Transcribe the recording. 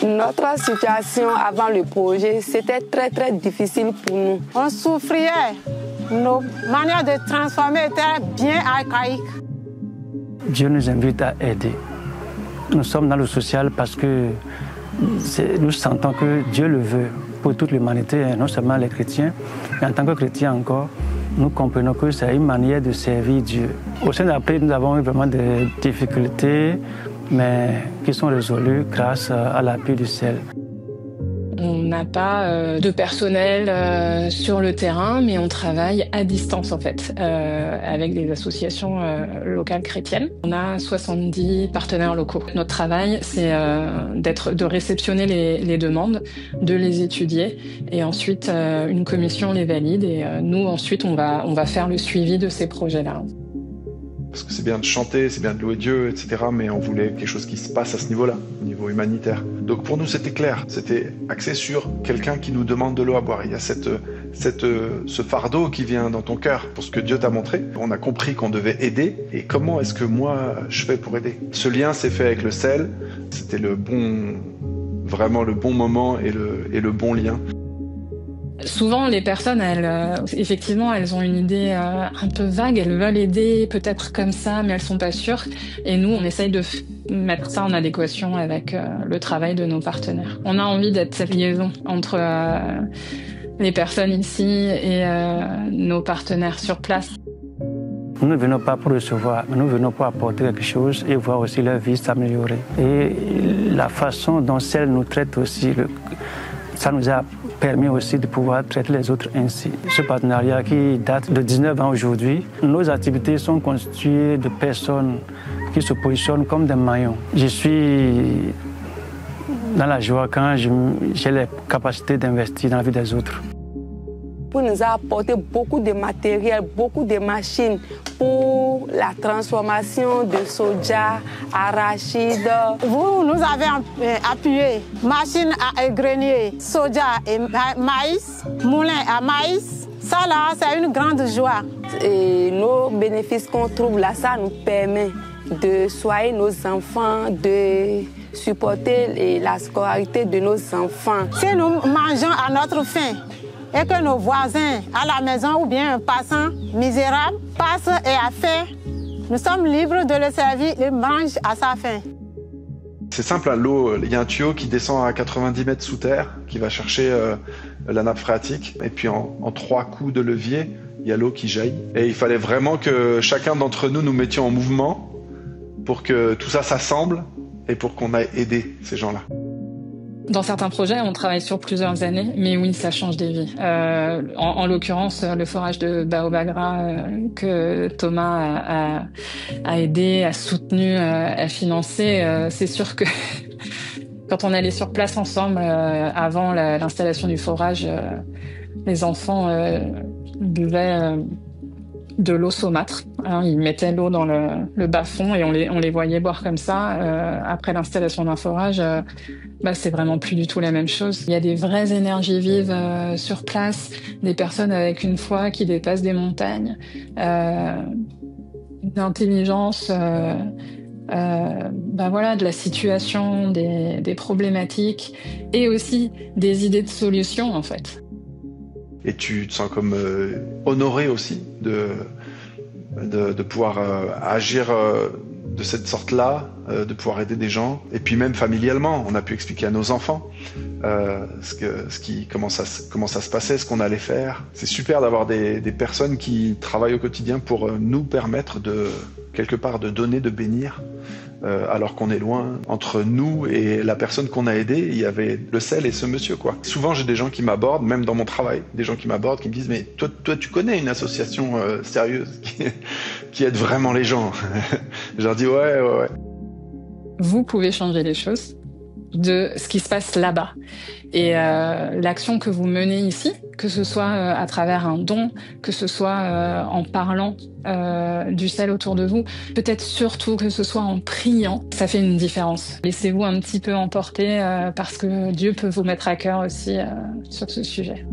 Notre situation avant le projet, c'était très très difficile pour nous. On souffrait. Nos manières de transformer étaient bien archaïques. Dieu nous invite à aider. Nous sommes dans le social parce que nous sentons que Dieu le veut pour toute l'humanité, non seulement les chrétiens, mais en tant que chrétiens encore, nous comprenons que c'est une manière de servir Dieu. Au sein de la prière, nous avons eu vraiment des difficultés, mais qui sont résolues grâce à l'appui du ciel. On n'a pas de personnel sur le terrain, mais on travaille à distance en fait, avec des associations locales chrétiennes. On a 70 partenaires locaux. Notre travail, c'est de réceptionner les demandes, de les étudier, et ensuite une commission les valide, et nous ensuite on va faire le suivi de ces projets-là. Parce que c'est bien de chanter, c'est bien de louer Dieu, etc. Mais on voulait quelque chose qui se passe à ce niveau-là, au niveau humanitaire. Donc pour nous, c'était clair. C'était axé sur quelqu'un qui nous demande de l'eau à boire. Il y a ce fardeau qui vient dans ton cœur pour ce que Dieu t'a montré. On a compris qu'on devait aider. Et comment est-ce que moi, je fais pour aider? Ce lien s'est fait avec le sel. C'était vraiment le bon moment et le bon lien. Souvent, les personnes, effectivement, elles ont une idée un peu vague. Elles veulent aider, peut-être comme ça, mais elles sont pas sûres. Et nous, on essaye de mettre ça en adéquation avec le travail de nos partenaires. On a envie d'être cette liaison entre les personnes ici et nos partenaires sur place. Nous ne venons pas pour recevoir, mais nous venons pour apporter quelque chose et voir aussi leur vie s'améliorer. Et la façon dont celle nous traite aussi, ça nous a permis aussi de pouvoir traiter les autres ainsi. Ce partenariat qui date de 19 ans aujourd'hui, nos activités sont constituées de personnes qui se positionnent comme des maillons. Je suis dans la joie quand j'ai la capacité d'investir dans la vie des autres. Pour nous apporter beaucoup de matériel, beaucoup de machines pour la transformation de soja, arachide. Vous nous avez appuyé, machine à grenier, soja et maïs, moulin à maïs. Ça là, c'est une grande joie. Et nos bénéfices qu'on trouve là, ça nous permet de soigner nos enfants, de supporter la scolarité de nos enfants. Si nous mangeons à notre faim, et que nos voisins à la maison ou bien un passant misérable passe et a faim, nous sommes libres de le servir et mange à sa faim. C'est simple, l'eau, il y a un tuyau qui descend à 90 mètres sous terre, qui va chercher la nappe phréatique, et puis en 3 coups de levier, il y a l'eau qui jaillit. Et il fallait vraiment que chacun d'entre nous mettions en mouvement pour que tout ça s'assemble et pour qu'on aille aider ces gens-là. Dans certains projets, on travaille sur plusieurs années, mais oui, ça change des vies. En l'occurrence, le forage de Baobagra que Thomas a aidé, a soutenu, a financé, c'est sûr que quand on allait sur place ensemble, avant l'installation du forage, les enfants buvaient de l'eau saumâtre. Ils mettaient l'eau dans le bas-fond et on les voyait boire comme ça. Après l'installation d'un forage, c'est vraiment plus du tout la même chose. Il y a des vraies énergies vives sur place, des personnes avec une foi qui dépasse des montagnes, une intelligence de la situation, des problématiques et aussi des idées de solutions en fait. Et tu te sens comme honoré aussi de pouvoir agir de cette sorte-là, de pouvoir aider des gens. Et puis même familialement, on a pu expliquer à nos enfants comment ça se passait, ce qu'on allait faire. C'est super d'avoir des personnes qui travaillent au quotidien pour nous permettre quelque part de donner, de bénir, alors qu'on est loin. Entre nous et la personne qu'on a aidée, il y avait le sel et ce monsieur, quoi. Souvent, j'ai des gens qui m'abordent, même dans mon travail, des gens qui m'abordent, qui me disent « Mais toi, tu connais une association sérieuse qui aide vraiment les gens ?» Je leur dis « Ouais. » Vous pouvez changer les choses de ce qui se passe là-bas. Et l'action que vous menez ici, que ce soit à travers un don, que ce soit en parlant du sel autour de vous, peut-être surtout que ce soit en priant, ça fait une différence. Laissez-vous un petit peu emporter parce que Dieu peut vous mettre à cœur aussi sur ce sujet.